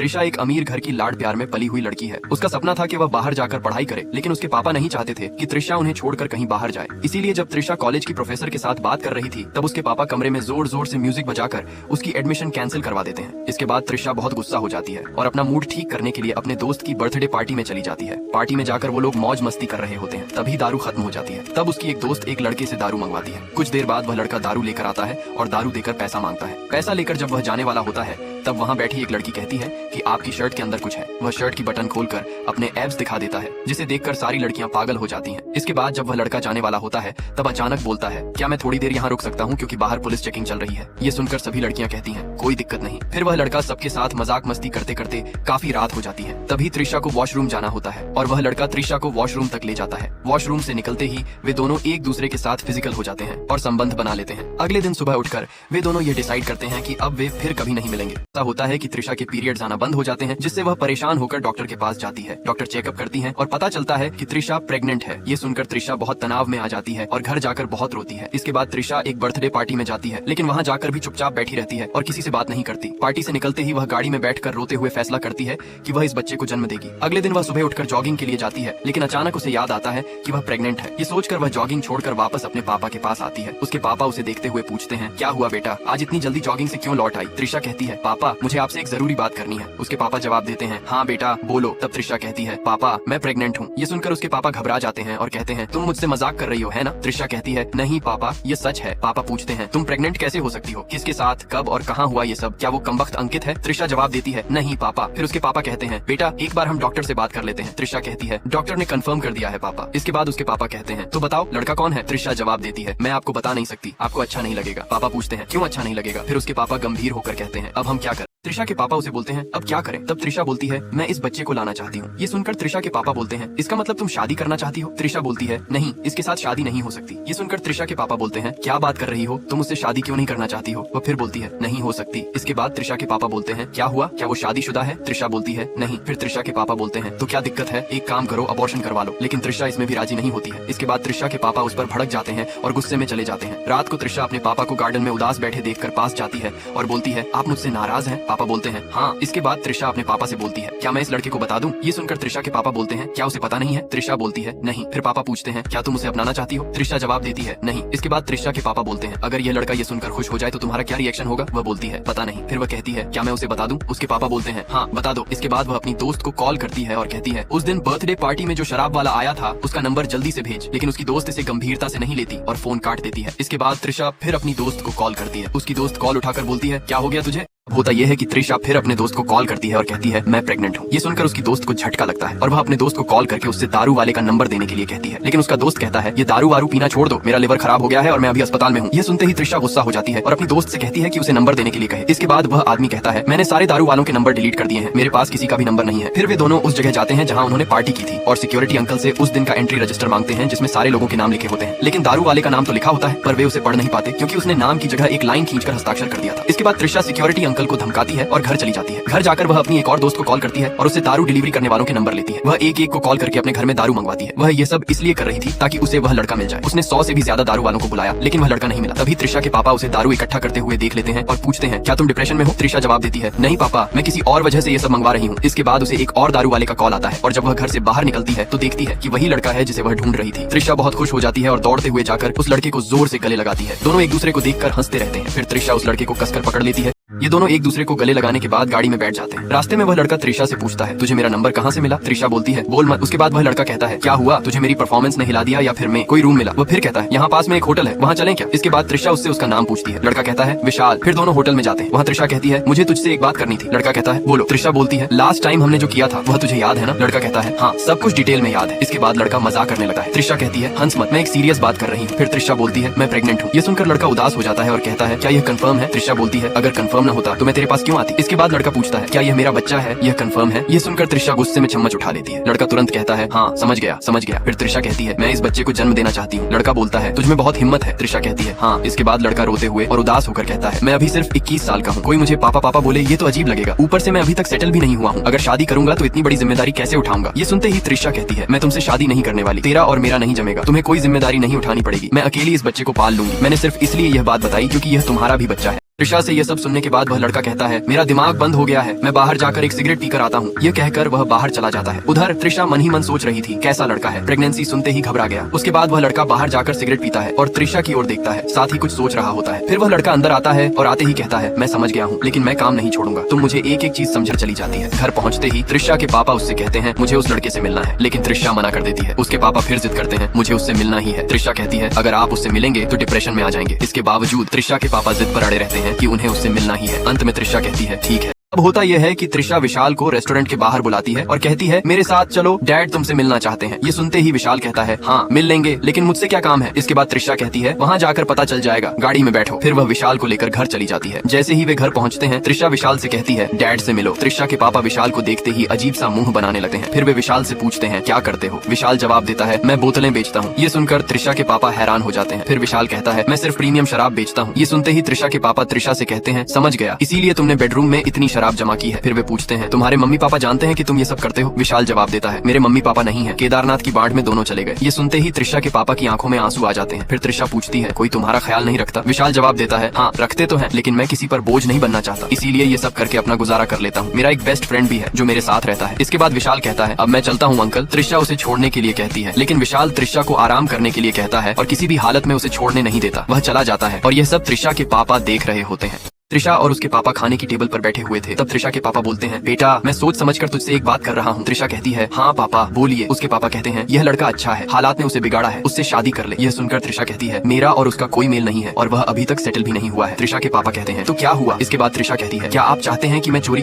त्रिशा एक अमीर घर की लाड प्यार में पली हुई लड़की है। उसका सपना था कि वह बाहर जाकर पढ़ाई करे, लेकिन उसके पापा नहीं चाहते थे कि त्रिशा उन्हें छोड़कर कहीं बाहर जाए। इसीलिए जब त्रिशा कॉलेज की प्रोफेसर के साथ बात कर रही थी, तब उसके पापा कमरे में जोर जोर से म्यूजिक बजाकर उसकी एडमिशन कैंसिल करवा देते हैं। इसके बाद त्रिशा बहुत गुस्सा हो जाती है और अपना मूड ठीक करने के लिए अपने दोस्त की बर्थडे पार्टी में चली जाती है। पार्टी में जाकर वो लोग मौज मस्ती कर रहे होते हैं, तभी दारू खत्म हो जाती है। तब उसकी एक दोस्त एक लड़के से दारू मंगवाती है। कुछ देर बाद वह लड़का दारू लेकर आता है और दारू देकर पैसा मांगता है। पैसा लेकर जब वह जाने वाला होता है, तब वहाँ बैठी एक लड़की कहती है कि आपकी शर्ट के अंदर कुछ है। वह शर्ट की बटन खोलकर अपने एब्स दिखा देता है, जिसे देखकर सारी लड़कियां पागल हो जाती हैं। इसके बाद जब वह लड़का जाने वाला होता है, तब अचानक बोलता है, क्या मैं थोड़ी देर यहाँ रुक सकता हूँ, क्योंकि बाहर पुलिस चेकिंग चल रही है। ये सुनकर सभी लड़कियां कहती हैं कोई दिक्कत नहीं। फिर वह लड़का सबके साथ मजाक मस्ती करते करते काफी रात हो जाती है। तभी त्रिशा को वॉशरूम जाना होता है और वह लड़का त्रिशा को वॉशरूम तक ले जाता है। वॉशरूम से निकलते ही वे दोनों एक दूसरे के साथ फिजिकल हो जाते हैं और संबंध बना लेते हैं। अगले दिन सुबह उठकर वे दोनों ये डिसाइड करते हैं कि अब वे फिर कभी नहीं मिलेंगे। ऐसा होता है कि त्रिशा के पीरियड्स आना बंद हो जाते हैं, जिससे वह परेशान होकर डॉक्टर के पास जाती है। डॉक्टर चेकअप करती है और पता चलता है कि त्रिशा प्रेग्नेंट है। ये सुनकर त्रिशा बहुत तनाव में आ जाती है और घर जाकर बहुत रोती है। इसके बाद त्रिशा एक बर्थडे पार्टी में जाती है, लेकिन वहाँ जाकर भी चुपचाप बैठी रहती है और किसी से बात नहीं करती। पार्टी से निकलते ही वह गाड़ी में बैठकर रोते हुए फैसला करती है कि वह इस बच्चे को जन्म देगी। अगले दिन वह सुबह उठकर जॉगिंग के लिए जाती है, लेकिन अचानक उसे याद आता है कि वह प्रेग्नेंट है। ये सोचकर वह जॉगिंग छोड़कर वापस अपने पापा के पास आती है। उसके पापा उसे देखते हुए पूछते हैं, क्या हुआ बेटा, आज इतनी जल्दी जॉगिंग से क्यों लौट आई? त्रिशा कहती है, पापा मुझे आपसे एक जरूरी बात करनी है। उसके पापा जवाब देते हैं, हाँ बेटा बोलो। तब त्रिशा कहती है, पापा मैं प्रेग्नेंट हूँ। ये सुनकर उसके पापा घबरा जाते हैं और कहते हैं, तुम मुझसे मजाक कर रही हो है ना? त्रिशा कहती है, नहीं पापा ये सच है। पापा पूछते हैं, तुम प्रेग्नेंट कैसे हो सकती हो? किसके साथ, कब और कहाँ हुआ ये सब? क्या वो कमबख्त अंकित है? त्रिशा जवाब देती है, नहीं पापा। फिर उसके पापा कहते हैं, बेटा एक बार हम डॉक्टर से बात कर लेते हैं। त्रिशा कहती है, डॉक्टर ने कंफर्म कर दिया है पापा। इसके बाद उसके पापा कहते हैं, तो बताओ लड़का कौन है? त्रिशा जवाब देती है, मैं आपको बता नहीं सकती, आपको अच्छा नहीं लगेगा। पापा पूछते हैं, क्यों अच्छा नहीं लगेगा? फिर उसके पापा गंभीर होकर कहते हैं, अब हम क्या करें? त्रिशा के पापा उसे बोलते हैं, अब क्या करें? तब त्रिशा बोलती है, मैं इस बच्चे को लाना चाहती हूँ। ये सुनकर त्रिशा के पापा बोलते हैं, इसका मतलब तुम शादी करना चाहती हो? त्रिशा बोलती है, नहीं इसके साथ शादी नहीं हो सकती। ये सुनकर त्रिशा के पापा बोलते हैं, क्या बात कर रही हो, तुम उससे शादी क्यों नहीं करना चाहती हो? वह फिर बोलती है, नहीं हो सकती। इसके बाद त्रिशा के पापा बोलते हैं, क्या हुआ, क्या वो शादीशुदा है? त्रिशा बोलती है, नहीं। फिर त्रिशा के पापा बोलते हैं, तो क्या दिक्कत है, एक काम करो अबॉर्शन करवा लो। लेकिन त्रिशा इसमें भी राजी नहीं होती है। इसके बाद त्रिशा के पापा उस पर भड़क जाते हैं और गुस्से में चले जाते हैं। रात को त्रिशा अपने पापा को गार्डन में उदास बैठे देखकर पास जाती है और बोलती है, आप मुझसे नाराज हैं? पापा बोलते हैं, हाँ। इसके बाद त्रिशा अपने पापा से बोलती है, क्या मैं इस लड़के को बता दूं? ये सुनकर त्रिशा के पापा बोलते हैं, क्या उसे पता नहीं है? त्रिशा बोलती है, नहीं। फिर पापा पूछते हैं, क्या तुम उसे अपनाना चाहती हो? त्रिशा जवाब देती है, नहीं। इसके बाद त्रिशा के पापा बोलते हैं, अगर यह लड़का ये सुनकर खुश हो जाए तो तुम्हारा क्या रिएक्शन होगा? वह बोलती है, पता नहीं। फिर वह कहती है, क्या मैं उसे बता दूं? उसके पापा बोलते हैं, हाँ बता दो। इसके बाद वह अपनी दोस्त को कॉल करती है और कहती है, उस दिन बर्थडे पार्टी में जो शराब वाला आया था उसका नंबर जल्दी से भेज। लेकिन उसकी दोस्त इसे गंभीरता से नहीं लेती और फोन काट देती है। इसके बाद त्रिशा फिर अपनी दोस्त को कॉल करती है। उसकी दोस्त कॉल उठाकर बोलती है, क्या हो गया तुझे? होता यह है कि त्रिशा फिर अपने दोस्त को कॉल करती है और कहती है, मैं प्रेग्नेंट हूँ। ये सुनकर उसकी दोस्त को झटका लगता है और वह अपने दोस्त को कॉल करके उससे दारू वाले का नंबर देने के लिए कहती है। लेकिन उसका दोस्त कहता है, ये दारू वारू पीना छोड़ दो, मेरा लिवर खराब हो गया है और मैं अभी अस्पताल में हूँ। ये सुनते ही त्रिशा गुस्सा हो जाती है और अपनी दोस्त से कहती है कि उसे नंबर देने के लिए कहे। इसके बाद वह आदमी कहता है, मैंने सारे दारू वालों के नंबर डिलीट कर दिए हैं, मेरे पास किसी का भी नंबर नहीं है। फिर वे दोनों उस जगह जाते हैं जहाँ उन्होंने पार्टी की थी और सिक्योरिटी अंकल से उस दिन का एंट्री रजिस्टर मांगते हैं, जिसमें सारे लोगों के नाम लिखे होते हैं। लेकिन दारू वाले का नाम तो लिखा होता है, पर वे उसे पढ़ नहीं पाते क्योंकि उसने नाम की जगह एक लाइन खींचकर हस्ताक्षर कर दिया था। इसके बाद त्रिशा सिक्योरिटी अंकल को धमकाती है और घर चली जाती है। घर जाकर वह अपनी एक और दोस्त को कॉल करती है और उससे दारू डिलीवरी करने वालों के नंबर लेती है। वह एक एक को कॉल करके अपने घर में दारू मंगवाती है। वह ये सब इसलिए कर रही थी ताकि उसे वह लड़का मिल जाए। उसने 100 से भी ज्यादा दारू वालों को बुलाया, लेकिन वह लड़का नहीं मिला। तभी त्रिशा के पापा उसे दारू इकट्ठा करते हुए देख लेते हैं और पूछते हैं, क्या तुम डिप्रेशन में हो? त्रिशा जवाब देती है, नहीं पापा, मैं किसी और वजह से ये सब मंगवा रही हूँ। इसके बाद उसे एक और दारू वाले का कॉल आता है और जब वह घर से बाहर निकलती है तो देखती है कि वही लड़का है जिसे वह ढूंढ रही थी। त्रिशा बहुत खुश हो जाती है और दौड़ते हुए जाकर उस लड़के को जोर से गले लगाती है। दोनों एक दूसरे को देखकर हंसते रहते हैं। फिर त्रिशा उस लड़के को कसकर पकड़ लेती है। ये दोनों एक दूसरे को गले लगाने के बाद गाड़ी में बैठ जाते हैं। रास्ते में वह लड़का त्रिशा से पूछता है, तुझे मेरा नंबर कहाँ से मिला? त्रिशा बोलती है, बोल मत। उसके बाद वह लड़का कहता है, क्या हुआ, तुझे मेरी परफॉर्मेंस ने हिला दिया या फिर मैं कोई रूम मिला? वह फिर कहता है, यहाँ पास में एक होटल है, वहाँ चलें क्या? इसके बाद त्रिशा उससे उसका नाम पूछती है। लड़का कहता है, विशाल। फिर दोनों होटल में जाते हैं। वहाँ त्रिशा कहती है, मुझे तुझसे एक बात करनी थी। लड़का कहता है, बोलो। त्रिशा बोलती है, लास्ट टाइम हमने जो किया था वह तुझे याद है ना? लड़का कहता है, हाँ सब कुछ डिटेल में याद है। इसके बाद लड़का मजाक करने लगा है। त्रिशा कहती है, हंस मत, मैं एक सीरियस बात कर रही हूँ। फिर त्रिशा बोलती है, मैं प्रेग्नेंट हूँ। ये सुनकर लड़का उदास हो जाता है और कहता है, क्या यह कंफर्म है? त्रिशा बोलती है, अगर कंफर्म न होता तो मैं तेरे पास क्यों आती? इसके बाद लड़का पूछता है, क्या यह मेरा बच्चा है? यह कंफर्म है? ये सुनकर त्रिशा गुस्से में चम्मच उठा लेती है। लड़का तुरंत कहता है, हाँ समझ गया समझ गया। फिर त्रिशा कहती है, मैं इस बच्चे को जन्म देना चाहती हूँ। लड़का बोलता है, तुझमें बहुत हिम्मत है। त्रिशा कहती है, हाँ। इसके बाद लड़का रोते हुए और उदास होकर कहता है, मैं अभी सिर्फ 21 साल का हूँ, कोई मुझे पापा पापा बोले ये तो अजीब लगेगा। ऊपर से मैं अभी तक सेटल भी नहीं हुआ हूँ, अगर शादी करूंगा तो इतनी बड़ी जिम्मेदारी कैसे उठाऊंगा? ये सुनते ही त्रिशा कहती है, मैं तुमसे शादी नहीं करने वाली, तेरा और मेरा नहीं जमेगा, तुम्हें कोई जिम्मेदारी नहीं उठानी पड़ेगी, मैं अकेली इस बच्चे को पाल लूंगी। मैंने सिर्फ इसलिए यह बात बताई क्योंकि यह तुम्हारा भी बच्चा है। त्रिशा से ये सब सुनने के बाद वह लड़का कहता है, मेरा दिमाग बंद हो गया है, मैं बाहर जाकर एक सिगरेट पीकर आता हूँ। ये कहकर वह बाहर चला जाता है। उधर त्रिशा मन ही मन सोच रही थी, कैसा लड़का है, प्रेगनेंसी सुनते ही घबरा गया। उसके बाद वह लड़का बाहर जाकर सिगरेट पीता है और त्रिशा की ओर देखता है, साथ ही कुछ सोच रहा होता है। फिर वह लड़का अंदर आता है और आते ही कहता है, मैं समझ गया हूँ, लेकिन मैं काम नहीं छोड़ूंगा, तुम मुझे एक एक चीज समझकर चली जाती है। घर पहुँचते ही त्रिशा के पापा उससे कहते हैं, मुझे उस लड़के से मिलना है, लेकिन त्रिशा मना कर देती है। उसके पापा फिर जिद करते हैं, मुझे उससे मिलना ही है। त्रिशा कहती है, अगर आप उससे मिलेंगे तो डिप्रेशन में आ जाएंगे। इसके बावजूद त्रिशा के पापा जिद पर अड़े रहते हैं कि उन्हें उससे मिलना ही है। अंत में त्रिशा कहती है, ठीक है। अब होता यह है कि त्रिशा विशाल को रेस्टोरेंट के बाहर बुलाती है और कहती है, मेरे साथ चलो, डैड तुमसे मिलना चाहते हैं। ये सुनते ही विशाल कहता है, हाँ मिल लेंगे, लेकिन मुझसे क्या काम है। इसके बाद त्रिशा कहती है, वहाँ जाकर पता चल जाएगा, गाड़ी में बैठो। फिर वह विशाल को लेकर घर चली जाती है। जैसे ही वे घर पहुँचते हैं, त्रिशा विशाल से कहती है, डैड से मिलो। त्रिशा के पापा विशाल को देखते ही अजीब सा मुंह बनाने लगते हैं। फिर वे विशाल से पूछते हैं, क्या करते हो। विशाल जवाब देता है, मैं बोतलें बेचता हूँ। ये सुनकर त्रिशा के पापा हैरान हो जाते हैं। फिर विशाल कहता है, मैं सिर्फ प्रीमियम शराब बेचता हूँ। ये सुनते ही त्रिशा के पापा त्रिशा से कहते हैं, समझ गया, इसीलिए तुमने बेडरूम में इतनी शराब जमा की है। फिर पूछते हैं, तुम्हारे मम्मी पापा जानते हैं कि तुम ये सब करते हो। विशाल जवाब देता है, मेरे मम्मी पापा नहीं है, केदारनाथ की बाढ़ में दोनों चले गए। ये सुनते ही त्रिशा के पापा की आंखों में आंसू आ जाते हैं। फिर त्रिशा पूछती है, कोई तुम्हारा ख्याल नहीं रखता। विशाल जवाब देता है, हाँ रखते तो हैं, लेकिन मैं किसी पर बोझ नहीं बनना चाहता, इसीलिए ये सब करके अपना गुजारा कर लेता हूँ। मेरा एक बेस्ट फ्रेंड भी है जो मेरे साथ रहता है। इसके बाद विशाल कहता है, अब मैं चलता हूँ अंकल। त्रिशा उसे छोड़ने के लिए कहती है, लेकिन विशाल त्रिशा को आराम करने के लिए कहता है और किसी भी हालत में उसे छोड़ने नहीं देता। वह चला जाता है और यह सब त्रिशा के पापा देख रहे होते हैं। त्रिशा और उसके पापा खाने की टेबल पर बैठे हुए थे। तब त्रिशा के पापा बोलते हैं, बेटा मैं सोच समझकर तुझसे एक बात कर रहा हूँ। त्रिशा कहती है, हाँ पापा बोलिए। उसके पापा कहते हैं, यह लड़का अच्छा है, हालात ने उसे बिगाड़ा है, उससे शादी कर ले। यह सुनकर त्रिशा कहती है, मेरा और उसका कोई मेल नहीं है और वह अभी तक सेटल भी नहीं हुआ है। त्रिशा के पापा कहते हैं, तो क्या हुआ। इसके बाद त्रिशा कहती है, क्या आप चाहते हैं कि मैं चोरी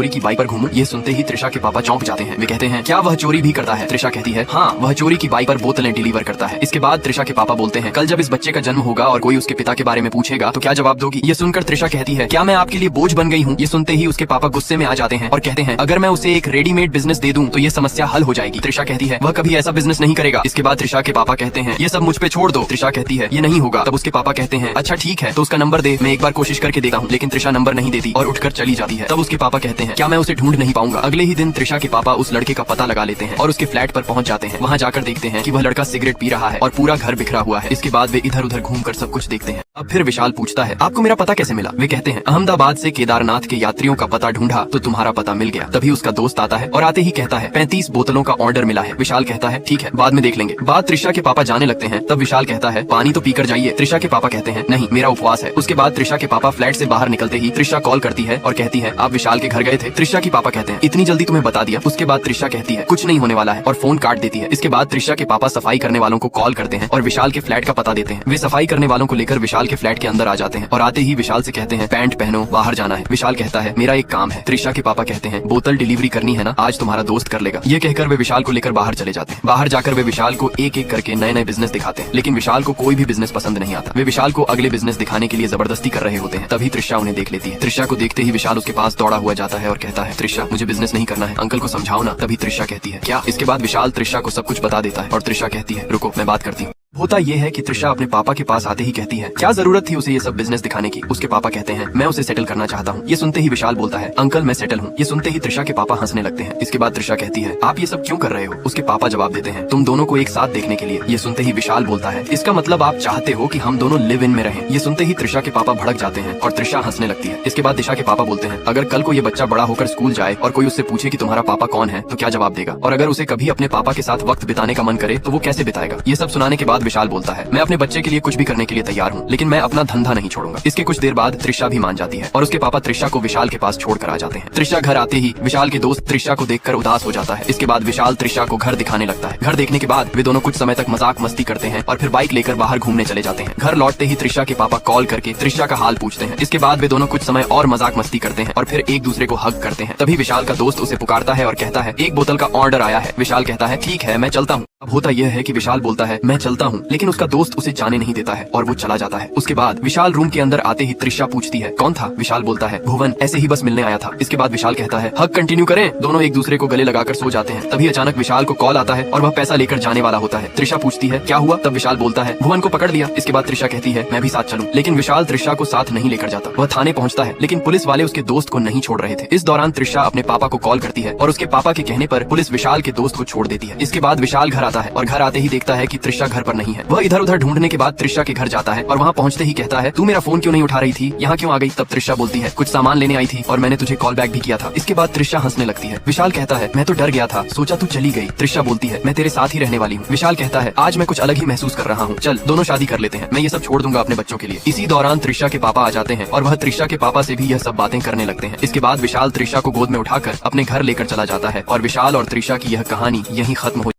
की बाइक पर घूमूं। ये सुनते ही त्रिशा के पापा चौंक जाते हैं। वे कहते हैं, क्या वह चोरी भी करता है। त्रिशा कहती है, हाँ वह चोरी की बाइक पर बोतलें डिलीवर करता है। इसके बाद त्रिशा के पापा बोलते हैं, कल जब इस बच्चे का जन्म होगा और कोई उसके पिता के बारे में पूछेगा तो क्या जवाब दोगी। ये सुनकर त्रिशा कहती है, क्या मैं आपके लिए बोझ बन गई हूँ। ये सुनते ही उसके पापा गुस्से में आ जाते हैं और कहते हैं, अगर मैं उसे एक रेडीमेड बिजनेस दे दूं तो ये समस्या हल हो जाएगी। त्रिशा कहती है, वह कभी ऐसा बिजनेस नहीं करेगा। इसके बाद त्रिशा के पापा कहते हैं, ये सब मुझ पे छोड़ दो। त्रिशा कहती है, ये नहीं होगा। तब उसके पापा कहते हैं, अच्छा ठीक है, तो उसका नंबर दे, मैं एक बार कोशिश करके देखता हूँ। लेकिन त्रिशा नंबर नहीं देती और उठकर चली जाती है। तब उसके पापा कहते हैं, क्या मैं उसे ढूंढ नहीं पाऊंगा। अगले ही दिन त्रिशा के पापा उस लड़के का पता लगा लेते हैं और उसके फ्लैट पर पहुंच जाते हैं। वहाँ जाकर देखते हैं कि वह लड़का सिगरेट पी रहा है और पूरा घर बिखरा हुआ है। इसके बाद वे इधर उधर घूमकर सब कुछ देखते हैं। अब फिर विशाल पूछता है, आपको मेरा पता कैसे मिला। वे कहते हैं, अहमदाबाद से केदारनाथ के यात्रियों का पता ढूंढा तो तुम्हारा पता मिल गया। तभी उसका दोस्त आता है और आते ही कहता है, 35 बोतलों का ऑर्डर मिला है। विशाल कहता है, ठीक है बाद में देख लेंगे। बाद त्रिशा के पापा जाने लगते हैं। तब विशाल कहता है, पानी तो पीकर जाइए। त्रिशा के पापा कहते हैं, नहीं मेरा उपवास है। उसके बाद त्रिशा के पापा फ्लैट से बाहर निकलते ही त्रिशा कॉल करती है और कहती है, आप विशाल के घर गए थे। त्रिशा के पापा कहते हैं, इतनी जल्दी तुम्हें बता दिया। उसके बाद त्रिशा कहती है, कुछ नहीं होने वाला है और फोन काट देती है। इसके बाद त्रिशा के पापा सफाई करने वालों को कॉल करते हैं और विशाल के फ्लैट का पता देते हैं। वे सफाई करने वालों को लेकर विशाल के फ्लैट के अंदर आ जाते हैं और आते ही विशाल से कहते हैं, पैंट पहनो बाहर जाना है। विशाल कहता है, मेरा एक काम है। त्रिशा के पापा कहते हैं, बोतल डिलीवरी करनी है ना, आज तुम्हारा दोस्त कर लेगा। ये कहकर वे विशाल को लेकर बाहर चले जाते हैं। बाहर जाकर वे विशाल को एक एक करके नए नए बिजनेस दिखाते हैं, लेकिन विशाल को कोई भी बिजनेस पसंद नहीं आता। वे विशाल को अगले बिजनेस दिखाने के लिए जबरदस्ती कर रहे होते हैं। तभी त्रिशा उन्हें देख लेती है। त्रिशा को देखते ही विशाल उसके पास दौड़ा हुआ जाता है और कहता है, त्रिशा मुझे बिजनेस नहीं करना है, अंकल को समझाओ ना। तभी त्रिशा कहती है, क्या। इसके बाद विशाल त्रिशा को सब कुछ बता देता है और त्रिशा कहती है, रुको मैं बात करती हूँ। होता यह है कि त्रिशा अपने पापा के पास आते ही कहती है, क्या जरूरत थी उसे ये सब बिजनेस दिखाने की। उसके पापा कहते हैं, मैं उसे सेटल करना चाहता हूँ। ये सुनते ही विशाल बोलता है, अंकल मैं सेटल हूँ। ये सुनते ही त्रिशा के पापा हंसने लगते हैं। इसके बाद त्रिशा कहती है, आप ये सब क्यों कर रहे हो। उसके पापा जवाब देते हैं, तुम दोनों को एक साथ देखने के लिए। ये सुनते ही विशाल बोलता है, इसका मतलब आप चाहते हो कि हम दोनों लिव इन में रहें। ये सुनते ही त्रिशा के पापा भड़क जाते हैं और त्रिशा हंसने लगती है। इसके बाद दिशा के पापा बोलते हैं, अगर कल को ये बच्चा बड़ा होकर स्कूल जाए और कोई उससे पूछे कि तुम्हारा पापा कौन है तो क्या जवाब देगा, और अगर उसे कभी अपने पापा के साथ वक्त बिताने का मन करे तो वो कैसे बिताएगा। ये सब सुनाने के बाद विशाल बोलता है, मैं अपने बच्चे के लिए कुछ भी करने के लिए तैयार हूँ, लेकिन मैं अपना धंधा नहीं छोड़ूंगा। इसके कुछ देर बाद त्रिशा भी मान जाती है और उसके पापा त्रिशा को विशाल के पास छोड़कर आ जाते हैं। त्रिशा घर आते ही विशाल के दोस्त त्रिशा को देखकर उदास हो जाता है। इसके बाद विशाल त्रिशा को घर दिखाने लगता है। घर देखने के बाद वे दोनों कुछ समय तक मजाक मस्ती करते हैं और फिर बाइक लेकर बाहर घूमने चले जाते हैं। घर लौटते ही त्रिशा के पापा कॉल करके त्रिशा का हाल पूछते हैं। इसके बाद वे दोनों कुछ समय और मजाक मस्ती करते हैं और फिर एक दूसरे को हग करते हैं। तभी विशाल का दोस्त उसे पुकारता है और कहता है, एक बोतल का ऑर्डर आया है। विशाल कहता है, ठीक है मैं चलता हूँ। अब होता यह है कि विशाल बोलता है, मैं चलता हूँ, लेकिन उसका दोस्त उसे जाने नहीं देता है और वो चला जाता है। उसके बाद विशाल रूम के अंदर आते ही त्रिशा पूछती है, कौन था। विशाल बोलता है, भुवन, ऐसे ही बस मिलने आया था। इसके बाद विशाल कहता है, हग कंटिन्यू करें। दोनों एक दूसरे को गले लगाकर सो जाते हैं। तभी अचानक विशाल को कॉल आता है और वह पैसा लेकर जाने वाला होता है। त्रिशा पूछती है, क्या हुआ। तब विशाल बोलता है, भुवन को पकड़ लिया। इसके बाद त्रिशा कहती है, मैं भी साथ चलूं, लेकिन विशाल त्रिशा को साथ नहीं लेकर जाता। वह थाने पहुंचता है, लेकिन पुलिस वाले उसके दोस्त को नहीं छोड़ रहे थे। इस दौरान त्रिशा अपने पापा को कॉल करती है और उसके पापा के कहने पर पुलिस विशाल के दोस्त को छोड़ देती है। इसके बाद विशाल घर आता जाता है और घर आते ही देखता है कि त्रिशा घर पर नहीं है। वह इधर उधर ढूंढने के बाद त्रिशा के घर जाता है और वहाँ पहुँचते ही कहता है, तू मेरा फोन क्यों नहीं उठा रही थी, यहाँ क्यों आ गई? तब त्रिशा बोलती है, कुछ सामान लेने आई थी और मैंने तुझे कॉल बैक भी किया था। इसके बाद त्रिशा हंसने लगती है। विशाल कहता है, मैं तो डर गया था, सोचा तू चली गई। त्रिशा बोलती है, मैं तेरे साथ ही रहने वाली हूँ। विशाल कहता है, आज मैं कुछ अलग ही महसूस कर रहा हूँ, चल दोनों शादी कर लेते हैं, मैं ये सब छोड़ दूंगा अपने बच्चों के लिए। इसी दौरान त्रिशा के पापा आ जाते हैं और वह त्रिशा के पापा से भी यह सब बातें करने लगते हैं। इसके बाद विशाल त्रिशा को गोद में उठाकर अपने घर लेकर चला जाता है और विशाल और त्रिशा की यह कहानी यहीं खत्म हो